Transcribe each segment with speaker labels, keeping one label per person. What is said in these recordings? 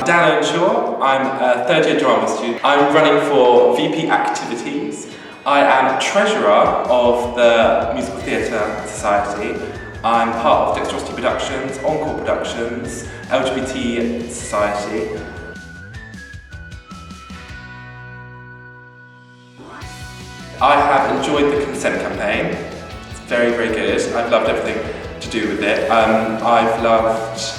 Speaker 1: Dan Earnshaw. I'm a third year drama student. I'm running for VP Activities. I am treasurer of the Musical Theatre Society. I'm part of Dexterosity Productions, Encore Productions, LGBT Society. I have enjoyed the consent campaign. It's very, very good. I've loved everything to do with it. I've loved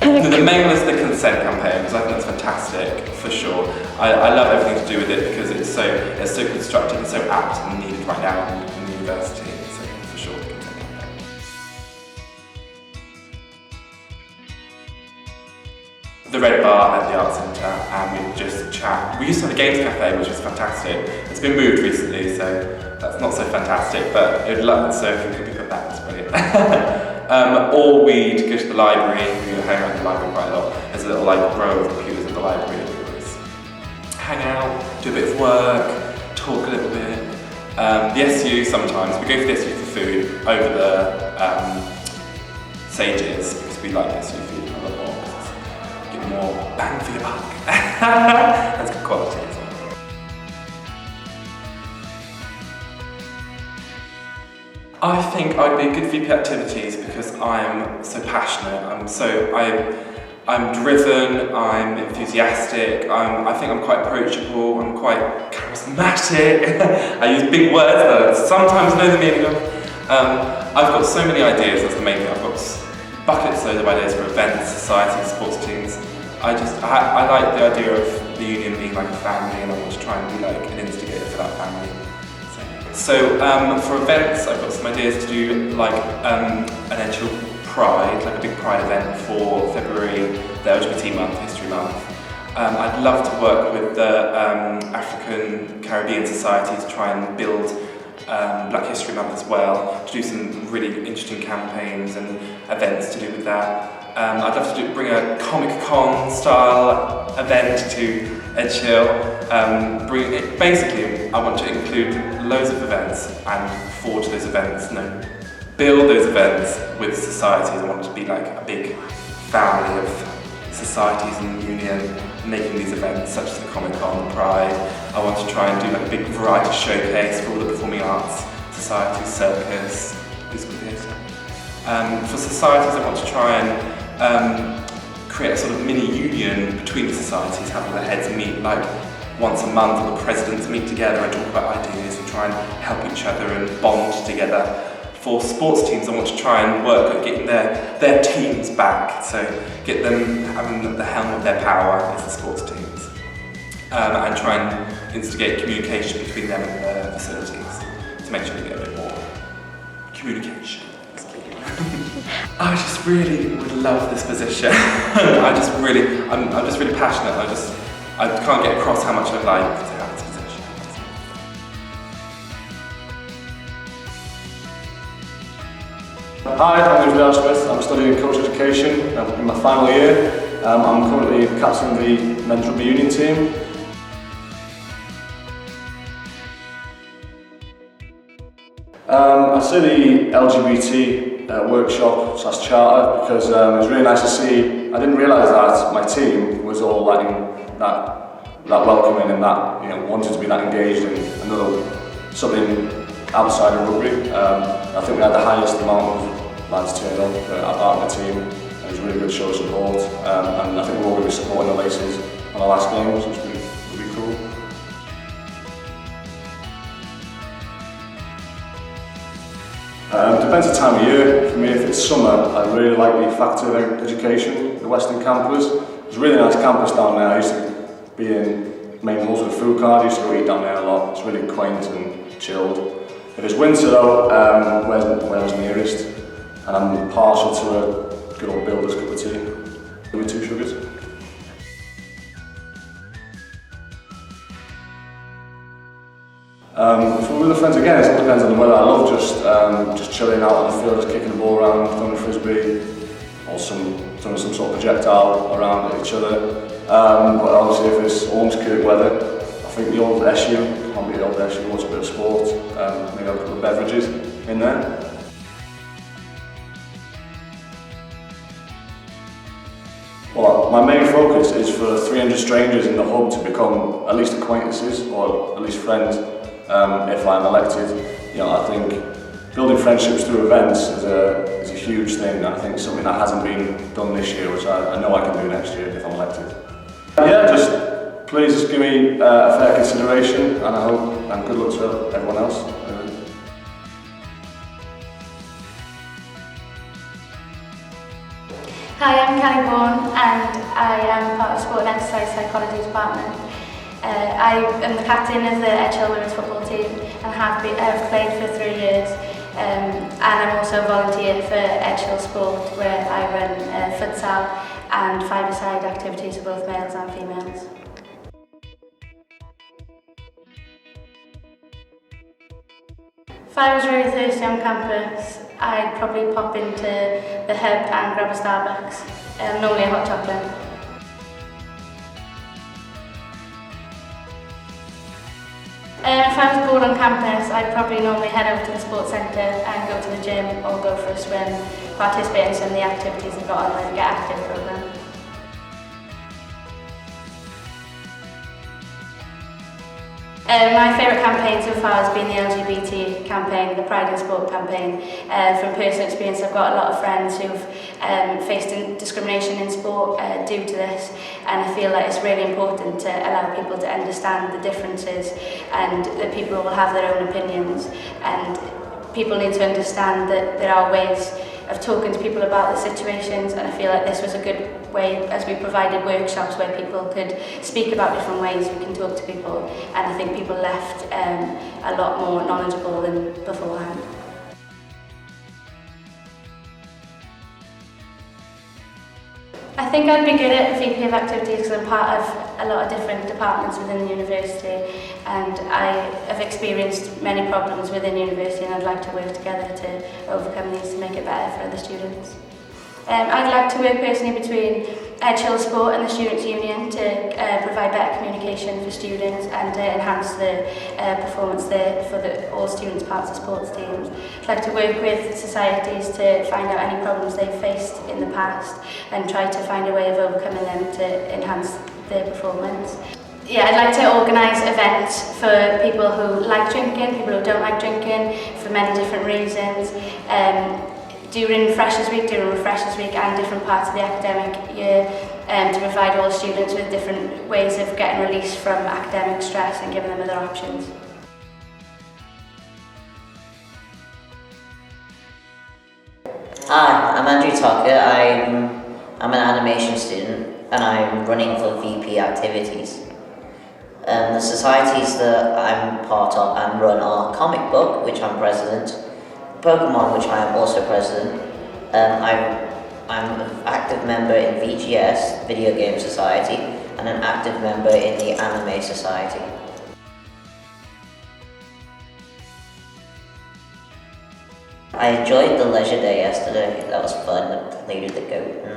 Speaker 1: the main one is the consent campaign, because I think that's fantastic for sure. I love everything to do with it because it's so constructive and so apt and needed right now in the university. So for sure, the consent campaign. The Red Bar at the Arts Centre, and we just chat. We used to have a games cafe, which was fantastic. It's been moved recently, so that's not so fantastic, but it'd love it, so if it could be put back, it's brilliant. Or we'd go to the library. We would hang out in the library quite a lot. There's a little row of computers at the library. We always hang out, do a bit of work, talk a little bit. The SU sometimes, we go for the SU for food over the Sages, because we like the SU food a lot more. Get more bang for your buck. That's good quality as well. I think I'd be a good VP Activities because I'm so passionate. I'm driven. I'm enthusiastic. I think I'm quite approachable. I'm quite charismatic. I use big words that I sometimes know the meaning of. I've got so many ideas. That's the main thing. I've got buckets loads of ideas for events, societies, sports teams. I like the idea of the union being like a family, and I want to try and be like an instigator for that family. So for events, I've got some ideas to do like an Earnshaw Pride, like a big Pride event for February, the LGBT month, History Month. I'd love to work with the African Caribbean Society to try and build Black History Month as well, to do some really interesting campaigns and events to do with that. I'd love to bring a Comic-Con style event to Earnshaw. Basically, I want to include loads of events and forge those events, build those events with societies. I want it to be like a big family of societies and union making these events, such as the Comic-Con, the Pride. I want to try and do like a big variety showcase for all the performing arts societies, circus, musical theatre. For societies, I want to try and create a sort of mini union between the societies, having the heads meet like once a month, all the presidents meet together and talk about ideas and try and help each other and bond together. For sports teams, I want to try and work at getting their teams back, so get them having the helm of their power as the sports teams, and try and instigate communication between them and their facilities to make sure they get a bit more communication. I just really would love this position. I'm just really passionate. I can't get across how much I'd like to have this position.
Speaker 2: Hi, I'm Arrowsmith. I'm studying coach education. I'm in my final year. I'm currently captaining the men's rugby union team. I'd say the LGBT workshop / charter, because it was really nice to see. I didn't realise that my team was all letting that welcoming and that wanted to be that engaged in something outside of rugby. I think we had the highest amount of lads turn up at our team. It was a really good show of support, and I think we're all going to be supporting the Laces on our last game, so it's really cool. Depends the time of year. For me, if it's summer, I really like the faculty of education, the Western campus. It's a really nice campus down there. I used to be in main halls with a food card. I used to go eat down there a lot. It's really quaint and chilled. If it's winter though, where's nearest, and I'm partial to a good old Builder's cup of tea with 2 sugars. For with the friends again, it all depends on the weather. I love just chilling out on the field, just kicking the ball around, throwing a frisbee, or throwing some sort of projectile around at each other. But obviously if it's Ormskirk weather, I think the old SU, can't be the old SU, wants a bit of sport, maybe a couple of beverages in there. Well, my main focus is for 300 strangers in the hub to become at least acquaintances or at least friends if I'm elected. You know, I think building friendships through events is a huge thing, and I think it's something that hasn't been done this year, which I know I can do next year if I'm elected. Yeah, please just give me a fair consideration, and I hope, and good luck to everyone else.
Speaker 3: Hi, I'm Bourne, and I am part of the Sport and Exercise Psychology Department. I am the captain of the Earnshaw women's football team and have played for 3 years. And I'm also a volunteer for Earnshaw Sport, where I run futsal and five-a-side activities for both males and females. If I was really thirsty on campus, I'd probably pop into the hub and grab a Starbucks, normally a hot chocolate. If I was bored on campus, I'd probably normally head over to the sports centre and go to the gym or go for a swim, participate in some of the activities I've got on the Get Active programme. My favourite campaign so far has been the LGBT campaign, the Pride in Sport campaign. From personal experience, I've got a lot of friends who've faced discrimination in sport due to this, and I feel like it's really important to allow people to understand the differences and that people will have their own opinions, and people need to understand that there are ways of talking to people about the situations, and I feel like this was a good way as we provided workshops where people could speak about different ways we can talk to people, and I think people left a lot more knowledgeable than beforehand. I think I'd be good at VP of activities because I'm part of a lot of different departments within the university, and I have experienced many problems within university, and I'd like to work together to overcome these to make it better for other students. I'd like to work personally between Earnshaw Sport and the Students' Union to provide better communication for students and to enhance the performance there for all students parts of sports teams. I'd like to work with societies to find out any problems they've faced in the past and try to find a way of overcoming them to enhance their performance. Yeah, I'd like to organise events for people who like drinking, people who don't like drinking, for many different reasons. During Freshers Week and different parts of the academic year, to provide all students with different ways of getting release from academic stress and giving them other options.
Speaker 4: Hi, I'm Tocher. I'm an animation student and I'm running for VP activities. The societies that I'm part of and run are Comic Book, which I'm president, Pokemon, which I am also president. I'm an active member in VGS, Video Game Society, and an active member in the Anime Society. I enjoyed the leisure day yesterday. That was fun. I played with the goat and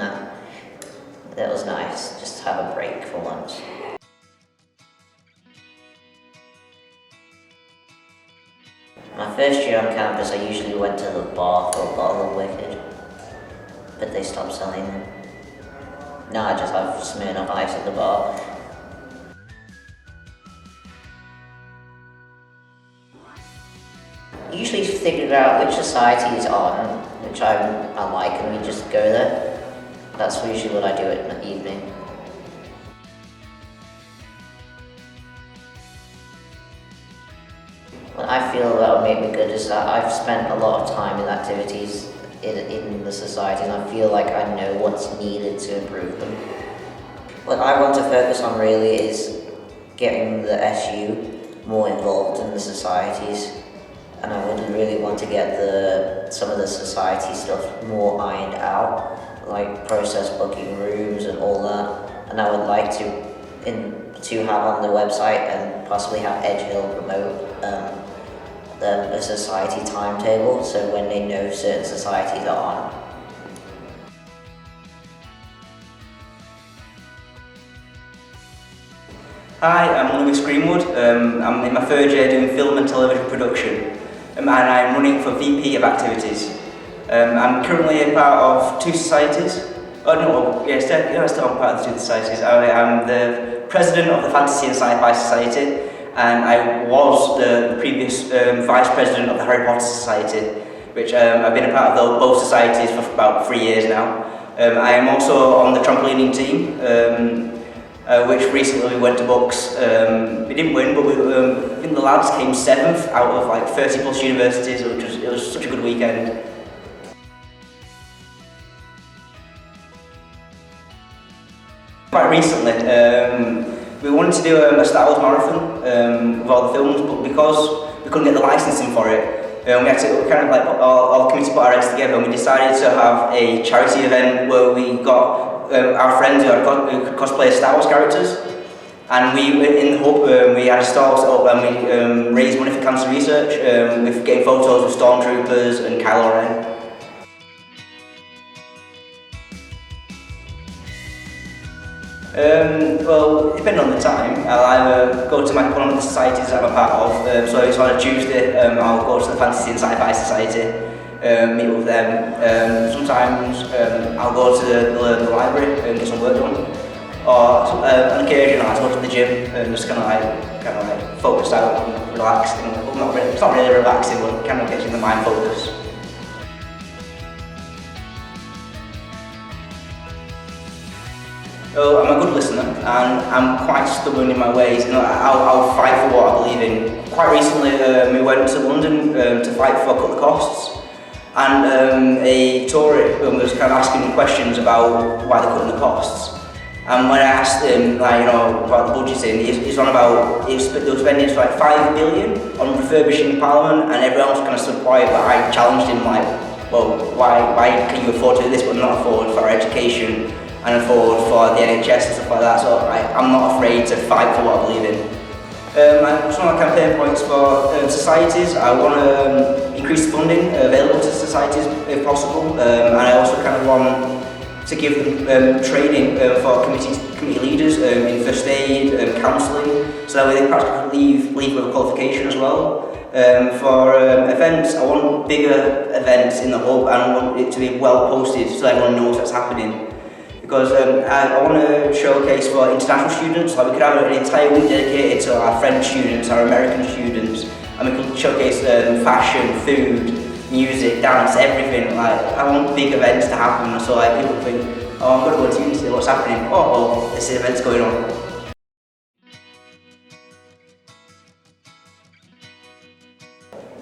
Speaker 4: that was nice, just to have a break for once. My first year on campus, I usually went to the bar for a bottle of Wicked, but they stopped selling them. Now I just have Smirnoff Ice at the bar. Usually figure out which society is on, which I like, and we just go there. That's usually what I do at the evening. What I feel that would make me good is that I've spent a lot of time in activities in the society, and I feel like I know what's needed to improve them. What I want to focus on really is getting the SU more involved in the societies, and I would really want to get some of the society stuff more ironed out, like process booking rooms and all that. And I would like to have on the website and possibly have Edge Hill promote a society timetable, so when they know certain societies are on.
Speaker 5: Hi, I'm Lewis Greenwood. I'm in my third year doing film and television production, and I'm running for VP of activities. I'm currently a part of two societies, Oh no, well, yeah, still I'm part of the student societies. I am the president of the Fantasy and Sci-Fi Society, and I was the previous vice president of the Harry Potter Society, which I've been a part of both societies for about 3 years now. I am also on the trampolining team, which recently we went to books. We didn't win, but I think the lads came 7th out of like 30 plus universities, it was such a good weekend. Quite recently, we wanted to do a Star Wars marathon with all the films, but because we couldn't get the licensing for it, we had to kind of like all the committee put our heads together, and we decided to have a charity event where we got our friends who could cosplay as Star Wars characters, and we in the hub we had a stall set up and we raised money for cancer research with getting photos of stormtroopers and Kylo Ren. Well, depending on the time, I'll either go to one of the societies that I'm a part of. So it's on a Tuesday, I'll go to the Fantasy and Sci-Fi Society, meet with them. Sometimes I'll go to the library and get some work done. Or on occasion I go to the gym and just kind of like focus out and relax. Well, it's not really relaxing, but kind of gets you the mind focus. So I'm a good listener, and I'm quite stubborn in my ways. I'll fight for what I believe in. Quite recently, we went to London to fight for Cut the Costs, and a Tory was kind of asking questions about why they're cutting the costs. And when I asked him, about the budgeting, he's on about they were spending like 5 billion on refurbishing Parliament, and everyone else kind of stood quiet. But I challenged him, like, well, why can you afford to do this but not afford for our education? And afford for the NHS and stuff like that, so I'm not afraid to fight for what I believe in. Some of my campaign points for societies, I want to increase the funding available to societies if possible, and I also kind of want to give them training for committee leaders in first aid, counselling, so that way they perhaps leave with a qualification as well. For events, I want bigger events in the hub, and I want it to be well posted so everyone knows what's happening. Because I want to showcase for international students, like we could have an entire week dedicated to our French students, our American students, and we could showcase fashion, food, music, dance, everything. Like, I want big events to happen, so like people think, oh, I'm going to go to university, what's happening? Oh, well, this event's going on.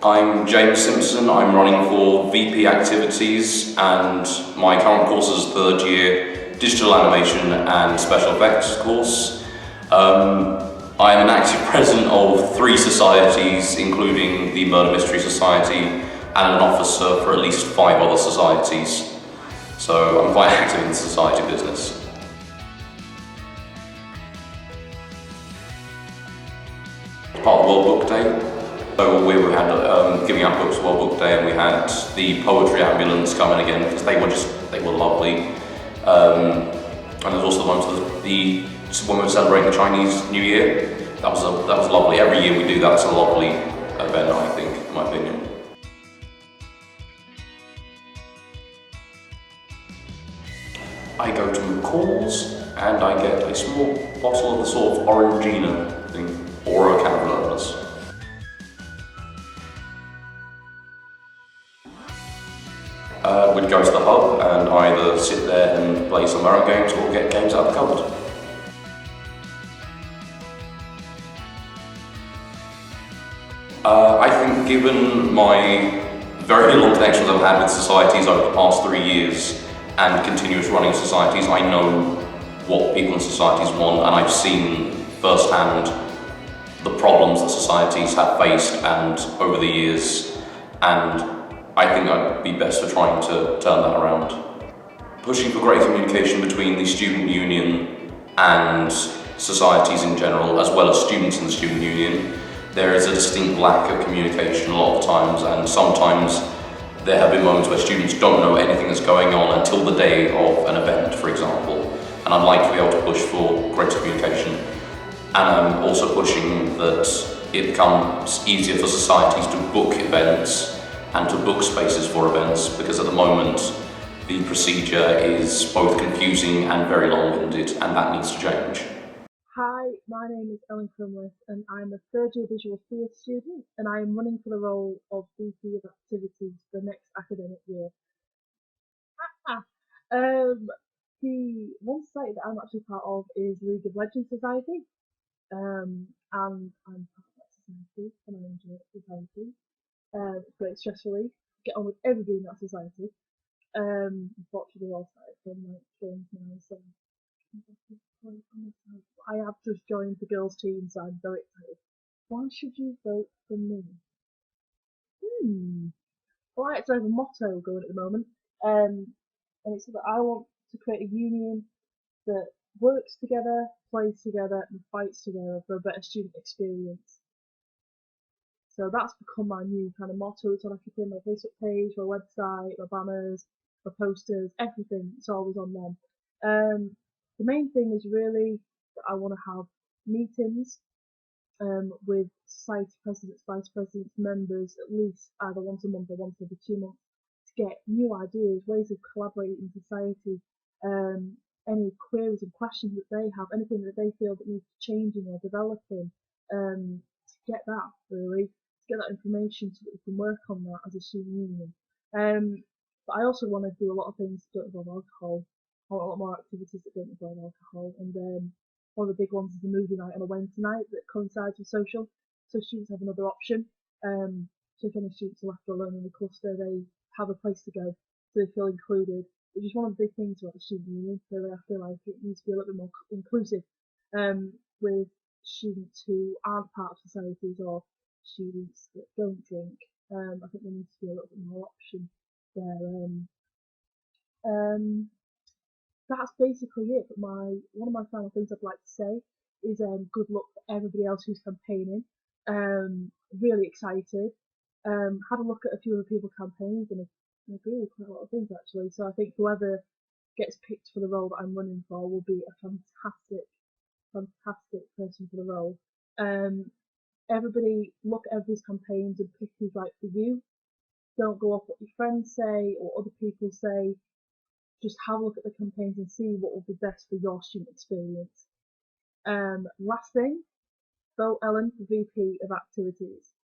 Speaker 6: I'm James Simpson, I'm running for VP Activities, and my current course is third year Digital Animation and Special Effects course. I am an active president of 3 societies, including the Murder Mystery Society, and an officer for at least 5 other societies. So I'm quite active in the society business. Part of World Book Day. So we had giving out books World Book Day, and we had the Poetry Ambulance coming again because they were lovely. And there's also the ones when we were celebrating the Chinese New Year. That was lovely. Every year we do that. It's a lovely event, I think, in my opinion. I go to McCall's and I get a small bottle of the sort of Orangina thing, or a Cavaliers. We'd go to the hub and either sit there and play some our own games or get games out of the cupboard. I think given my very long connections I've had with societies over the past 3 years and continuous running societies, I know what people in societies want, and I've seen firsthand the problems that societies have faced and over the years, and I think I'd be best for trying to turn that around. Pushing for greater communication between the student union and societies in general, as well as students in the student union. There is a distinct lack of communication a lot of times, and sometimes there have been moments where students don't know anything that's going on until the day of an event, for example. And I'd like to be able to push for greater communication. And I'm also pushing that it becomes easier for societies to book events and to book spaces for events, because at the moment the procedure is both confusing and very long-winded, and that needs to change.
Speaker 7: Hi, my name is Crimlis and I'm a third year visual theatre student and I am running for the role of VP of Activities for the next academic year. The one society that I'm actually part of is League of Legends Society, and I'm part of that society and I enjoy it society. It's great stress relief, get on with everybody in that society. Unfortunately they're all started from like games now, so I have just joined the girls' team, so I'm very excited. Why should you vote for me? Well, I actually have a motto going at the moment, and it's that I want to create a union that works together, plays together, and fights together for a better student experience. So that's become my new kind of motto. It's on everything, my Facebook page, my website, my banners, my posters, everything. It's always on them. The main thing is really that I want to have meetings with society presidents, vice presidents, members, at least either once a month or once every 2 months, to get new ideas, ways of collaborating in society, any queries and questions that they have, anything that they feel that needs changing or developing, to get that really, to get that information so that we can work on that as a student union. But I also want to do a lot of things that don't involve alcohol. I want a lot more activities that don't involve alcohol, and one of the big ones is the movie night on a Wednesday night that coincides with social, so students have another option. So if any students are left alone in the cluster, they have a place to go, so they feel included, which is one of the big things about the student union. Really, I feel like it needs to be a little bit more inclusive, with students who aren't part of societies or students that don't drink. I think there needs to be a little bit more option there. That's basically it. But one of my final things I'd like to say is good luck for everybody else who's campaigning. Really excited. Had a look at a few other people's campaigns and I agree with quite a lot of things actually. So I think whoever gets picked for the role that I'm running for will be a fantastic person for the role. Everybody look at everybody's campaigns and pick who's right for you. Don't go off what your friends say or other people say. Just have a look at the campaigns and see what will be best for your student experience. Last thing, vote Ellen for VP of Activities.